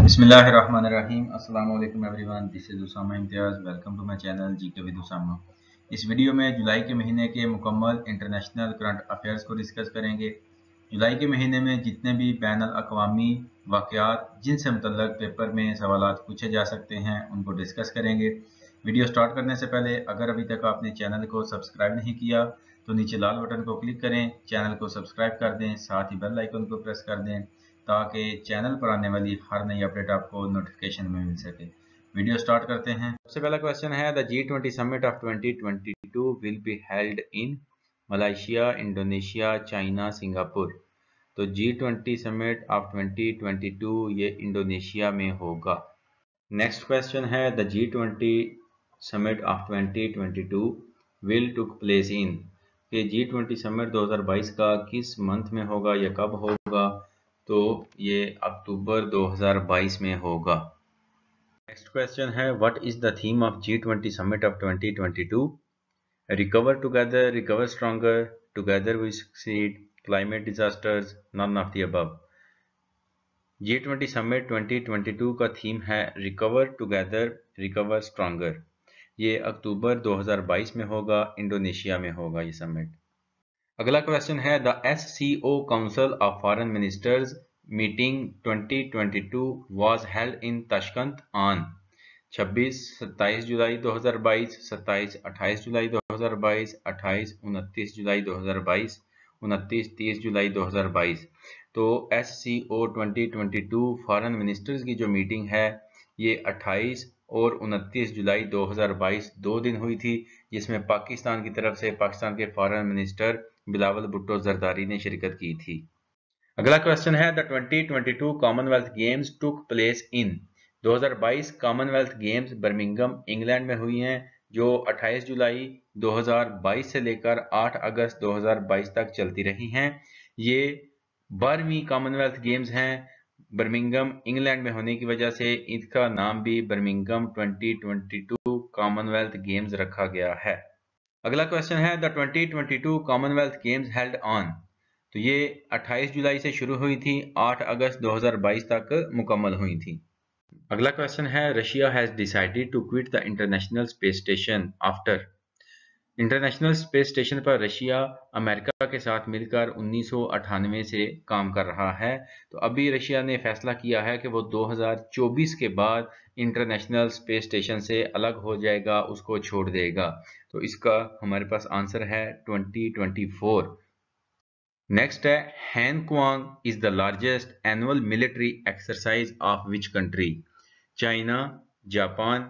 बिस्मिल्लाहिर्रहमानिर्रहीम। अस्सलाम वालेकुम everyone, this is Usama Imtiaz. Welcome to my channel GK with Usama. इस वीडियो में जुलाई के महीने के मुकम्मल इंटरनेशनल करंट अफेयर्स को डिस्कस करेंगे। जुलाई के महीने में जितने भी बैनुल अक़वामी वाक़यात जिनसे मुतल्लक़ पेपर में सवालात पूछे जा सकते हैं उनको डिस्कस करेंगे। वीडियो स्टार्ट करने से पहले अगर अभी तक आपने चैनल को सब्सक्राइब नहीं किया तो नीचे लाल बटन को क्लिक करें, चैनल को सब्सक्राइब कर दें, साथ ही बेल आइकन को प्रेस कर दें ताकि चैनल पर आने वाली हर नई अपडेट आपको नोटिफिकेशन में मिल सके। वीडियो स्टार्ट करते हैं। सबसे पहला क्वेश्चन है, the G20 summit of 2022 will be held in Malaysia, Indonesia, China, Singapore. तो G20 समिट ऑफ 2022 ये इंडोनेशिया में होगा। नेक्स्ट क्वेश्चन है, the G20 summit of 2022 will took place in, कि G20 समिट 2022 का किस मंथ में होगा या कब होगा? तो ये अक्टूबर 2022 में होगा। नेक्स्ट क्वेश्चन है, what is the theme of G20 summit of 2022? Recover together, recover stronger, together we succeed, climate disasters, none of the above. G20 summit 2022 का थीम है रिकवर टुगेदर, रिकवर स्ट्रॉन्गर। ये अक्टूबर 2022 में होगा, इंडोनेशिया में होगा ये summit. अगला क्वेश्चन है, the SCO council of foreign ministers meeting 2022 was held in Tashkent on 26-27 जुलाई 2022, 27-28 जुलाई 2022, 28-29 जुलाई 2022, 29-30 जुलाई 2022। तो SCO 2022 फॉरेन मिनिस्टर्स की जो मीटिंग है ये 28 और 29 जुलाई 2022 2 दिन हुई थी, जिसमें पाकिस्तान की तरफ से पाकिस्तान के फॉरेन मिनिस्टर बिलावल भुट्टो जरदारी ने शिरकत की थी। अगला क्वेश्चन है, the 2022 Commonwealth games took place in. 2022 Commonwealth games Birmingham England में हुई हैं, जो 28 जुलाई 2022 से लेकर 8 अगस्त 2022 तक चलती रही हैं। ये 12वीं कॉमनवेल्थ गेम्स हैं। बर्मिंघम इंग्लैंड में होने की वजह से इसका नाम भी बर्मिंघम 2022 कॉमनवेल्थ गेम्स रखा गया है। अगला क्वेश्चन है, the 2022 Commonwealth games held on. तो ये 28 जुलाई से शुरू हुई थी, 8 अगस्त 2022 तक मुकम्मल हुई थी। अगला क्वेश्चन है, Russia has decided to quit the International Space Station after. International Space Station पर रशिया अमेरिका के साथ मिलकर 1998 से काम कर रहा है। तो अभी रशिया ने फैसला किया है कि वो 2024 के बाद इंटरनेशनल स्पेस स्टेशन से अलग हो जाएगा, उसको छोड़ देगा। तो इसका हमारे पास आंसर है 2024। नेक्स्ट है, Han Kuang is the largest annual military exercise of which country? China, Japan,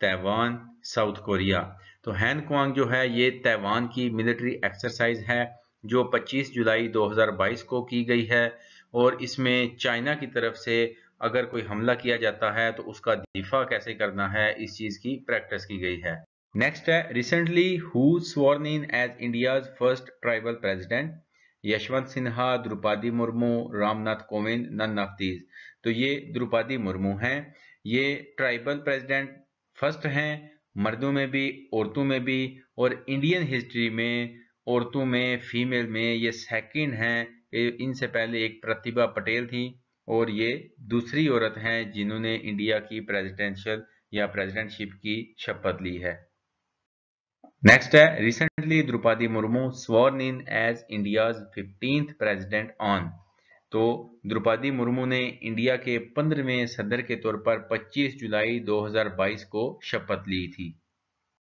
Taiwan, South Korea. तो हैनक्वांग जो है ये ताइवान की मिलिट्री एक्सरसाइज है जो 25 जुलाई 2022 को की गई है, और इसमें चाइना की तरफ से अगर कोई हमला किया जाता है तो उसका दिफा कैसे करना है इस चीज की प्रैक्टिस की गई है। नेक्स्ट है, recently who sworn in as India's first tribal president? Yashwant Sinha, Draupadi Murmu, Ramnath Kovind, none of these. तो ये द्रौपदी मुर्मू हैं, ये ट्राइबल प्रेसिडेंट फर्स्ट हैं, मर्दों में भी औरतों में भी, और इंडियन हिस्ट्री में औरतों में फीमेल में ये सेकंड हैं। इनसे पहले एक प्रतिभा पटेल थी और ये दूसरी औरत हैं जिन्होंने इंडिया की प्रेसिडेंशियल या प्रेसिडेंटशिप की शपथ ली है। नेक्स्ट है, recently Draupadi Murmu sworn in as India's 15th president on. तो द्रौपदी मुर्मू ने इंडिया के 15वें सदर के तौर पर 25 जुलाई 2022 को शपथ ली थी।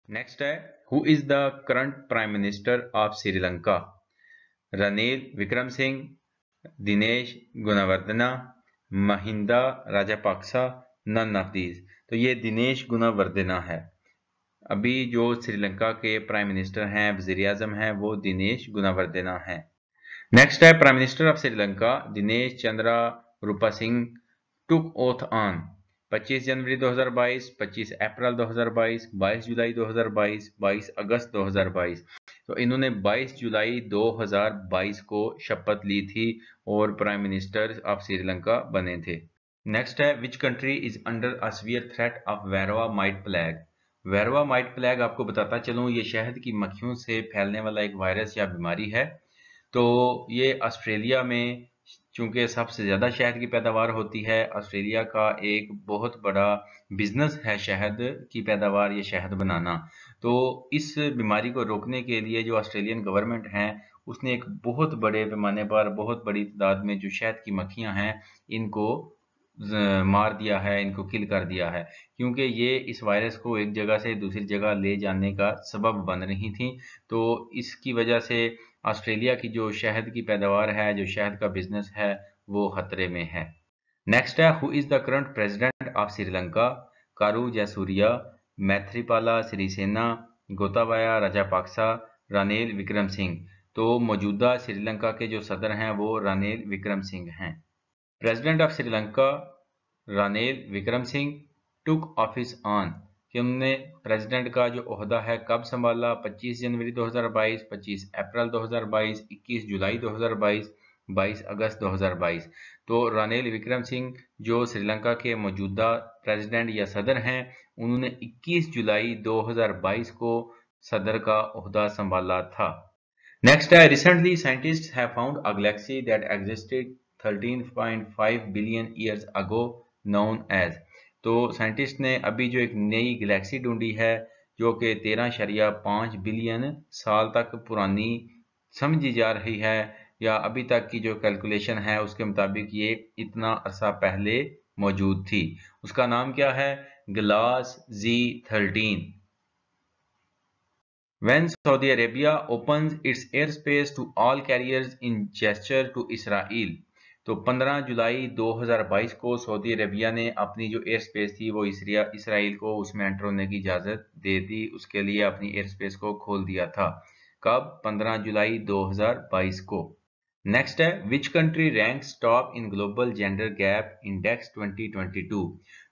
नेक्स्ट है, who is the current prime minister of Sri Lanka? Ranil Wickremesinghe, Dinesh Gunawardena, Mahinda Rajapaksa, none of these. तो ये दिनेश गुणवर्धना है। अभी जो श्रीलंका के प्राइम मिनिस्टर हैं, वजीर आजम हैं, वो दिनेश गुणवर्धना हैं। नेक्स्ट है, prime minister of Sri Lanka Dinesh Chandra Rupasinghe took oath on 25 January 2022, 25 April 2022, 22 July 2022, 22 August 2022। तो इन्होंने 22 जुलाई 2022 को शपथ ली थी और प्राइम मिनिस्टर ऑफ श्रीलंका बने थे। नेक्स्ट है, which country is under a severe threat of varroa mite plague? Varroa mite plague आपको बताता चलूं, ये शहद की मक्खियों से फैलने वाला एक वायरस या बीमारी है। तो ये ऑस्ट्रेलिया में चूंकि सबसे ज़्यादा शहद की पैदावार होती है, ऑस्ट्रेलिया का एक बहुत बड़ा बिजनेस है शहद की पैदावार या शहद बनाना। तो इस बीमारी को रोकने के लिए जो ऑस्ट्रेलियन गवर्नमेंट है उसने एक बहुत बड़े पैमाने पर बहुत बड़ी तादाद में जो शहद की मक्खियां हैं इनको मार दिया है, इनको किल कर दिया है, क्योंकि ये इस वायरस को एक जगह से दूसरी जगह ले जाने का सबब बन रही थी। तो इसकी वजह से ऑस्ट्रेलिया की जो शहद की पैदावार है, जो शहद का बिजनेस है, वो खतरे में है। नेक्स्ट है, who is the current president of Sri Lanka? Karu Jayasuriya, Maithripala Sirisena, Gotabaya Rajapaksa, Ranil Wickremesinghe. तो मौजूदा श्रीलंका के जो सदर हैं वो रानिल विक्रमसिंह हैं। President of Sri Lanka Ranil Vikramsingh took office on, कि उन्होंने प्रेसिडेंट का जो ओहदा है कब संभाला? 25 जनवरी 2022, 25 अप्रैल 2022, 21 जुलाई 2022, 22 अगस्त 2022। तो रानिल विक्रमसिंह जो श्रीलंका के मौजूदा प्रेसिडेंट या सदर हैं, उन्होंने 21 जुलाई 2022 को सदर का ओहदा संभाला था। नेक्स्ट है, recently scientists have found a galaxy that existed 13.5 billion years ago known as. तो साइंटिस्ट ने अभी जो एक नई गैलेक्सी ढूंढी है जो कि 13.5 बिलियन साल तक पुरानी समझी जा रही है, या अभी तक की जो कैलकुलेशन है उसके मुताबिक ये इतना अरसा पहले मौजूद थी। उसका नाम क्या है? Glass Z13। When Saudi Arabia opens its airspace to all carriers in gesture to Israel। तो 15 जुलाई 2022 को सऊदी अरेबिया ने अपनी जो एयर स्पेस थी वो इसराइल को उसमें एंटर होने की इजाज़त दे दी, उसके लिए अपनी एयर स्पेस को खोल दिया था। कब? 15 जुलाई 2022 को। नेक्स्ट है, which country ranks top in global gender gap index 2022?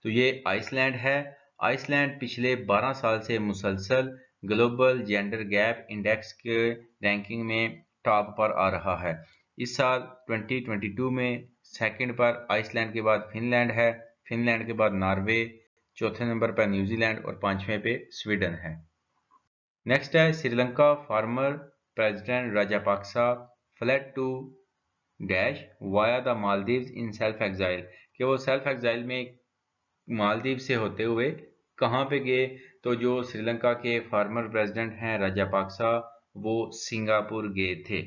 तो ये आइसलैंड है। आइसलैंड पिछले 12 साल से मुसलसल ग्लोबल जेंडर गैप इंडेक्स के रैंकिंग में टॉप पर आ रहा है। इस साल 2022 में सेकंड पर आइसलैंड के बाद फिनलैंड है, फिनलैंड के बाद नॉर्वे, चौथे नंबर पर न्यूजीलैंड और पांचवें पे स्वीडन है। नेक्स्ट है, Sri Lanka former president Rajapaksa fled to dash via the Maldives in self exile, कि वो सेल्फ एग्जाइल में मालदीव से होते हुए कहाँ पे गए? तो जो श्रीलंका के फॉर्मर प्रेसिडेंट हैं राजापाक्सा, वो सिंगापुर गए थे।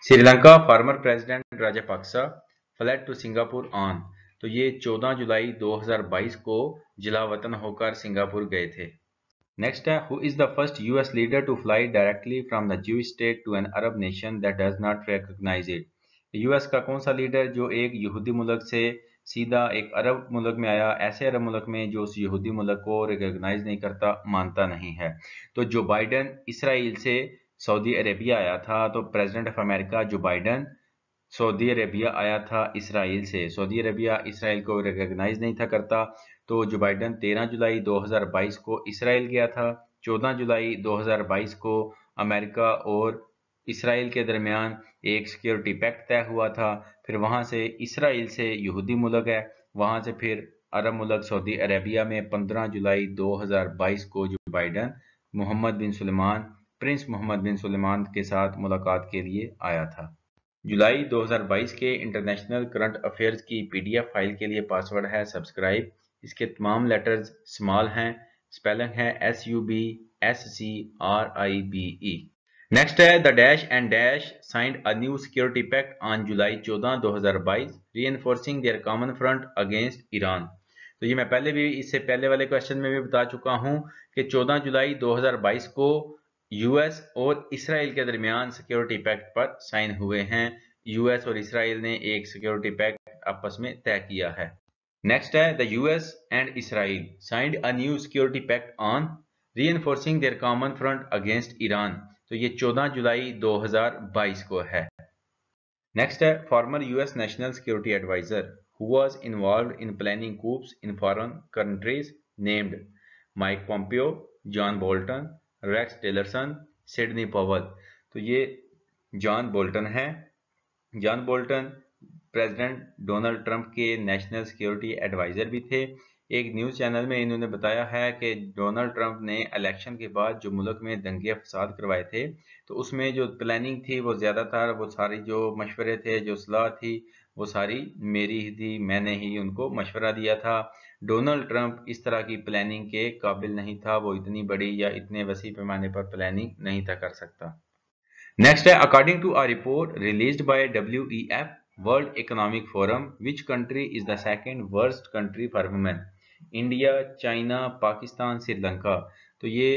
Sri Lanka former president Rajapaksa fled to Singapore on, तो ये 14 जुलाई 2022 को जिलावतन होकर सिंगापुर गए थे। नेक्स्ट है, who is the first US leader to fly directly from the Jewish state to an Arab nation that does not recognise it? US का कौन सा लीडर जो एक यहूदी मुल्क से सीधा एक अरब मुल्क में आया, ऐसे अरब मुल्क में जो उस यहूदी मुल्क को रिकॉग्नाइज नहीं करता, मानता नहीं है? तो जो बाइडन इसराइल से सऊदी अरेबिया आया था, तो president of America Joe Biden Saudi Arabia आया था इसराइल से। सऊदी अरेबिया इसराइल को रिकॉग्नाइज नहीं था करता, तो जो बाइडन 13 जुलाई 2022 को इसराइल गया था। 14 जुलाई 2022 को अमेरिका और इसराइल के दरमियान एक सिक्योरिटी पैक्ट तय हुआ था। फिर वहां से इसराइल से यहूदी मुल्क है, वहां से फिर अरब मुल्क सऊदी अरेबिया में 15 जुलाई 2022 को जो बाइडन मोहम्मद बिन सुलेमान, प्रिंस मोहम्मद बिन सुलेमान के साथ मुलाकात के लिए आया था। जुलाई 2022 के इंटरनेशनल करंट अफेयर्स की पीडीएफ फाइल के लिए पासवर्ड है सब्सक्राइब। इसके तमाम लेटर्स स्मॉल हैं, स्पेलिंग है SUBSCRIBE। नेक्स्ट है, the dash and dash signed a new security pact on July 14 2022 reinforcing their common front against Iran. तो ये मैं पहले भी इससे पहले वाले क्वेश्चन में भी बता चुका हूं कि 14 जुलाई 2022 को यूएस और इसराइल के दरमियान सिक्योरिटी पैक्ट पर साइन हुए हैं। यूएस और इसराइल ने एक सिक्योरिटी पैक्ट आपस में तय किया है। नेक्स्ट है, the US and Israel signed a new security pact on reinforcing their common front against Iran. तो ये 14 जुलाई 2022 को है। नेक्स्ट है, former US national security adviser who was involved in planning coups in foreign countries named Mike Pompeo, John Bolton, Rex Tillerson, Sidney Powell. तो ये John Bolton है। John Bolton president Donald Trump के national security adviser भी थे। एक news channel में इन्होंने बताया है कि डोनाल्ड ट्रंप ने इलेक्शन के बाद जो मुल्क में दंगे फसाद करवाए थे, तो उसमें जो प्लानिंग थी वो ज़्यादातर, वो सारी जो मशवरे थे, जो सलाह थी, वो सारी मेरी ही थी, मैंने ही उनको मशवरा दिया था। डोनाल्ड ट्रंप इस तरह की प्लानिंग के काबिल नहीं था, वो इतनी बड़ी या इतने वसी पैमाने पर प्लानिंग नहीं था कर सकता। नेक्स्ट है, according to a report released by WEF World Economic Forum, which country is the second worst country for women? India, China, Pakistan, Sri Lanka. तो ये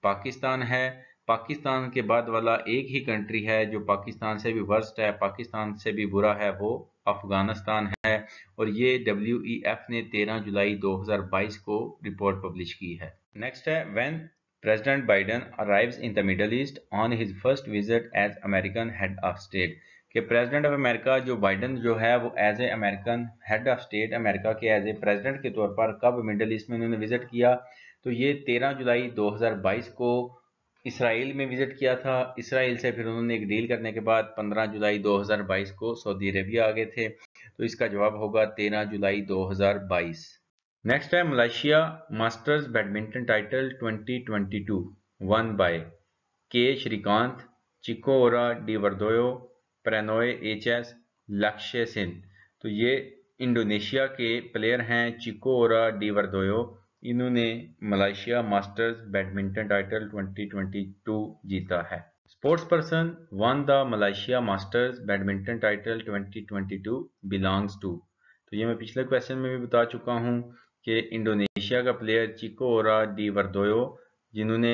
पाकिस्तान है। पाकिस्तान के बाद वाला एक ही कंट्री है जो पाकिस्तान से भी वर्स्ट है, पाकिस्तान से भी बुरा है, वो अफगानिस्तान है। और ये WEF ने 13 जुलाई 2022 को रिपोर्ट पब्लिश की है। नेक्स्ट है, when President Biden arrives in the Middle East on his first visit as American head of state, कि president of America Joe Biden जो है वो as a American head of state, America के as a president के तौर पर कब middle east में उन्होंने विजिट किया? तो ये 13 जुलाई 2022 को इसराइल में विजिट किया था। इसराइल से फिर उन्होंने एक डील करने के बाद 15 जुलाई 2022 को सऊदी अरेबिया आ गए थे। तो इसका जवाब होगा 13 जुलाई 2022। नेक्स्ट है, Malaysia Masters badminton title 2022 one by के श्रीकांत, चिको ओरा डी वर्दोयो, प्रेनोय HS, लक्ष्य सेन। तो ये इंडोनेशिया के प्लेयर हैं, चिको ओरा डी वर्दोयो। इन्होंने मलेशिया मास्टर्स बैडमिंटन टाइटल 2022 जीता है। Sports person won the Malaysia Masters badminton title 2022 belongs to. तो ये मैं पिछले क्वेश्चन में भी बता चुका हूँ कि इंडोनेशिया का प्लेयर चिको ओरा डी वर्दोयो, जिन्होंने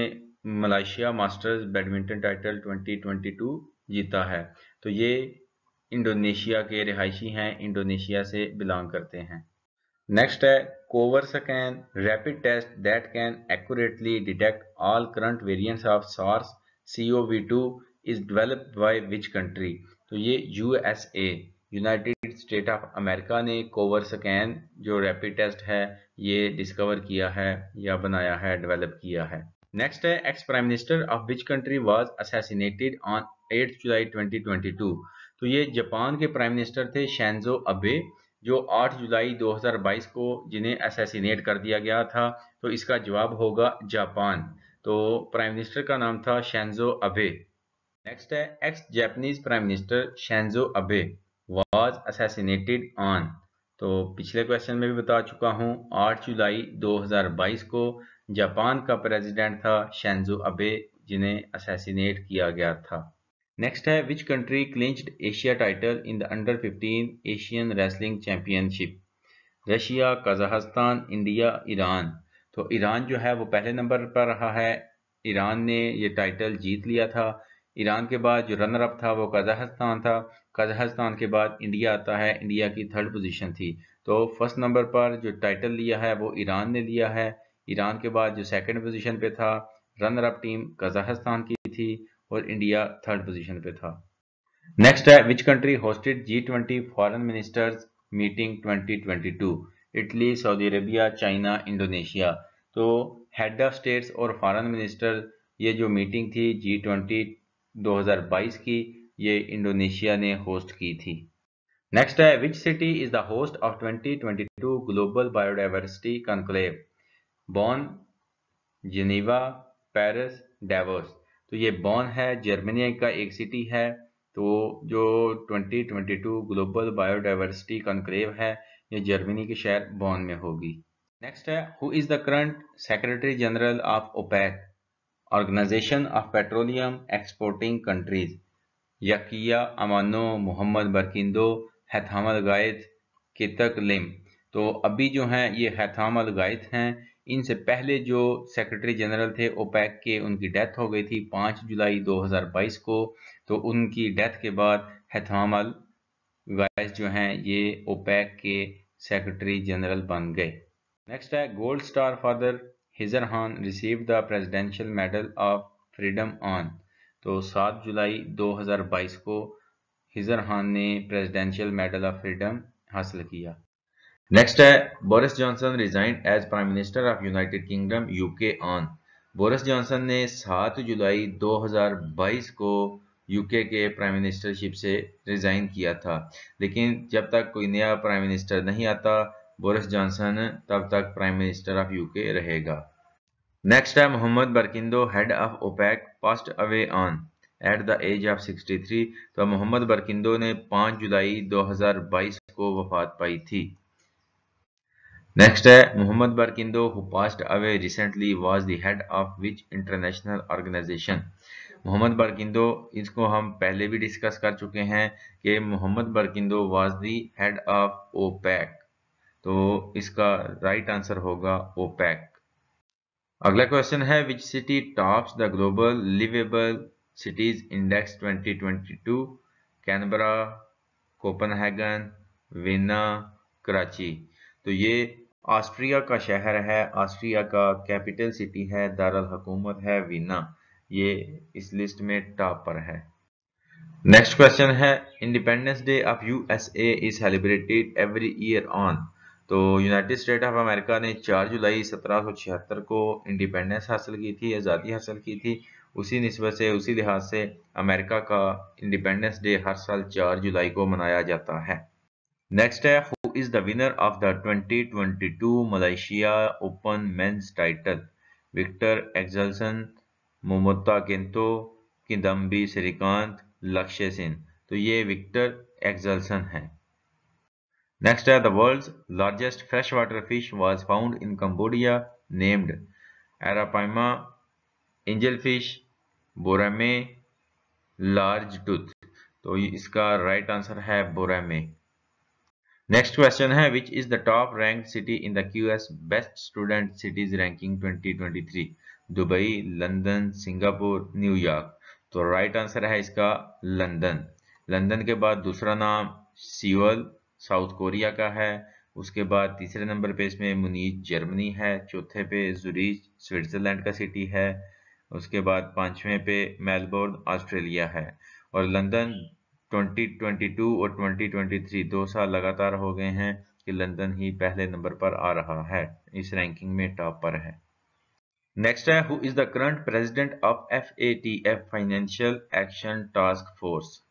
मलेशिया मास्टर्स बैडमिंटन टाइटल 2022 जीता है। तो ये इंडोनेशिया के रिहायशी हैं, इंडोनेशिया से बिलोंग करते हैं। नेक्स्ट है, CoVarScan rapid test that can accurately detect all current variants of SARS CoV-2 is developed by which country? तो ये USA United State of America ने कोवर्सकैन जो रैपिड टेस्ट है ये डिस्कवर किया है या बनाया है, डेवलप किया है। नेक्स्ट है, ex prime minister of which country was assassinated on 8 जुलाई 2022? तो ये जापान के प्राइम मिनिस्टर थे शिंजो अबे, जो 8 जुलाई 2022 को जिन्हें असैसिनेट कर दिया गया था। तो इसका जवाब होगा जापान। तो प्राइम मिनिस्टर का नाम था शिंजो अबे। नेक्स्ट है, x Japanese prime minister Shinzo Abe was assassinated on. तो पिछले क्वेश्चन में भी बता चुका हूँ, 8 जुलाई 2022 को जापान का प्रेसिडेंट था शिंजो अबे, जिन्हें असैसिनेट किया गया था। नेक्स्ट है, which country clinched Asia title in the under 15 Asian wrestling championship? Russia, Kazakhstan, India, Iran. तो ईरान जो है वो पहले नंबर पर रहा है, ईरान ने ये टाइटल जीत लिया था। ईरान के बाद जो रनर अप था वो कजाकिस्तान था। कजाकिस्तान के बाद इंडिया आता है, इंडिया की 3rd पोजीशन थी। तो फर्स्ट नंबर पर जो टाइटल लिया है वो ईरान ने लिया है। ईरान के बाद जो 2nd पोजीशन पे था, रनर अप टीम कजाकिस्तान की थी और इंडिया 3rd पोजीशन पे था। नेक्स्ट है, which country hosted G20 foreign ministers meeting 2022? Italy, Saudi Arabia, China, Indonesia. तो हेड ऑफ स्टेट्स और फॉरेन मिनिस्टर ये जो मीटिंग थी G20 2022 की, ये इंडोनेशिया ने होस्ट की थी। नेक्स्ट है, which city is the host of 2022 global biodiversity conclave? Bonn, Geneva, Paris, Davos. तो ये बॉन है, जर्मनी का एक सिटी है। तो जो 2022 ग्लोबल बायोडाइवर्सिटी कॉन्क्लेव है ये जर्मनी के शहर बॉन में होगी। नेक्स्ट है, who is the current secretary general of OPEC, organisation of petroleum exporting countries? Yukiya Amano, Mohammad बरकिंदो, हैथम अल गायत, केतक लिम। तो अभी जो हैं ये हैथम अल गायत हैं। इनसे पहले जो सेक्रेटरी जनरल थे ओपेक के, उनकी डेथ हो गई थी 5 जुलाई 2022 को। तो उनकी डेथ के बाद हैथम अल गायत जो हैं ये ओपेक के सेक्रेटरी जनरल बन गए। नेक्स्ट है, gold star father Khizr Khan received the presidential medal of freedom on. तो 7 जुलाई 2022 को हिजर खान ने प्रेसिडेंशियल मेडल ऑफ फ्रीडम हासिल किया। नेक्स्ट है, Boris Johnson resigned as Prime minister of United Kingdom UK on. Boris Johnson ने 7 जुलाई 2022 को UK के प्राइम मिनिस्टरशिप से रिजाइन किया था, लेकिन जब तक कोई नया प्राइम मिनिस्टर नहीं आता बोरिस जॉनसन तब तक प्राइम मिनिस्टर ऑफ यूके रहेगा। नेक्स्ट है Mohammad Barkindo head of OPEC passed away on at the age of 63। तो मोहम्मद बरकिंदो ने 5 जुलाई 2022 को वफात पाई थी। नेक्स्ट है Mohammad Barkindo who passed away recently was the head of which international organisation. Mohammad Barkindo, इसको हम पहले भी डिस्कस कर चुके हैं कि Mohammad Barkindo was the head of OPEC, तो इसका राइट आंसर होगा ओपेक। अगला क्वेश्चन है which city tops the global liveable cities index 2022। Canberra, Copenhagen, Vienna, Karachi. तो ये ऑस्ट्रिया का शहर है, ऑस्ट्रिया का कैपिटल सिटी है, दारुल हुकूमत है वियना। ये इस लिस्ट में टॉप पर है। नेक्स्ट क्वेश्चन है independence day of USA is celebrated every year on. तो यूनाइटेड स्टेट ऑफ अमेरिका ने 4 जुलाई 1776 को इंडिपेंडेंस हासिल की थी, आज़ादी हासिल की थी। उसी निस्बत से, उसी लिहाज से अमेरिका का इंडिपेंडेंस डे हर साल 4 जुलाई को मनाया जाता है। नेक्स्ट है who is the winner of the 2022 Malaysia Open men's title. Viktor Axelsen, Momota Kento, Kidambi Srikanth, Lakshya Sen. तो ये विक्टर एक्सेल्सन है। Next है the world's largest freshwater fish was found in Cambodia named Arapaima, angelfish, Boramy, large tooth. तो इसका right answer है Boramy. Next question है which is the top rank city in the QS best student cities ranking 2023। Dubai, London, Singapore, New York. तो right answer है इसका London. London के बाद दूसरा नाम सियोल साउथ कोरिया का है। उसके बाद तीसरे नंबर पे इसमें मुनीच जर्मनी है। चौथे पे जुरीच स्विट्जरलैंड का सिटी है। उसके बाद पांचवें पे मेलबोर्न ऑस्ट्रेलिया है। और लंदन 2022 और 2023 2 साल लगातार हो गए हैं कि लंदन ही पहले नंबर पर आ रहा है, इस रैंकिंग में टॉप पर है। नेक्स्ट है who is the current president of FATF financial action task force.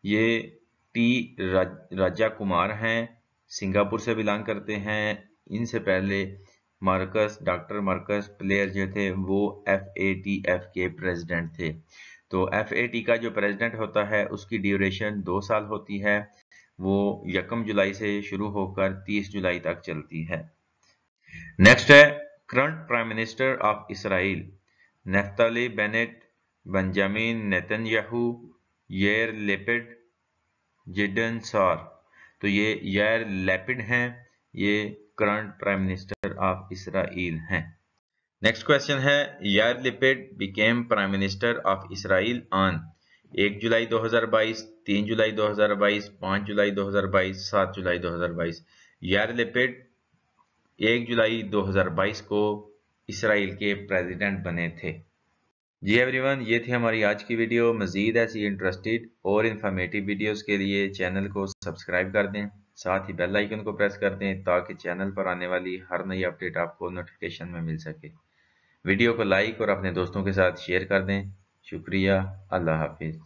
ये टी राजा कुमार हैं, सिंगापुर से बिलोंग करते हैं। इनसे पहले डॉक्टर मार्कस प्लेयर जो थे वो FATF के प्रेसिडेंट थे। तो FAT का जो प्रेसिडेंट होता है उसकी ड्यूरेशन 2 साल होती है। वो 1 जुलाई से शुरू होकर 30 जुलाई तक चलती है। नेक्स्ट है current prime minister of Israel. Naftali Bennett, Benjamin Netanyahu, यार लेपिड, जिडन सार। तो ये यार लेपिड हैं, ये current prime minister of Israel हैं। नेक्स्ट क्वेश्चन है यार Lapid became prime minister of Israel on 1 जुलाई 2022, 3 जुलाई 2022, 5 जुलाई 2022, 7 जुलाई 2022। यार लेपिड 1 जुलाई 2022 को इसराइल के प्रेसिडेंट बने थे। जी एवरीवन, ये थी हमारी आज की वीडियो। मजीद ऐसी इंटरेस्टेड और इन्फॉर्मेटिव वीडियोस के लिए चैनल को सब्सक्राइब कर दें, साथ ही बेल आइकन को प्रेस कर दें ताकि चैनल पर आने वाली हर नई अपडेट आपको नोटिफिकेशन में मिल सके। वीडियो को लाइक और अपने दोस्तों के साथ शेयर कर दें। शुक्रिया। अल्लाह हाफिज़।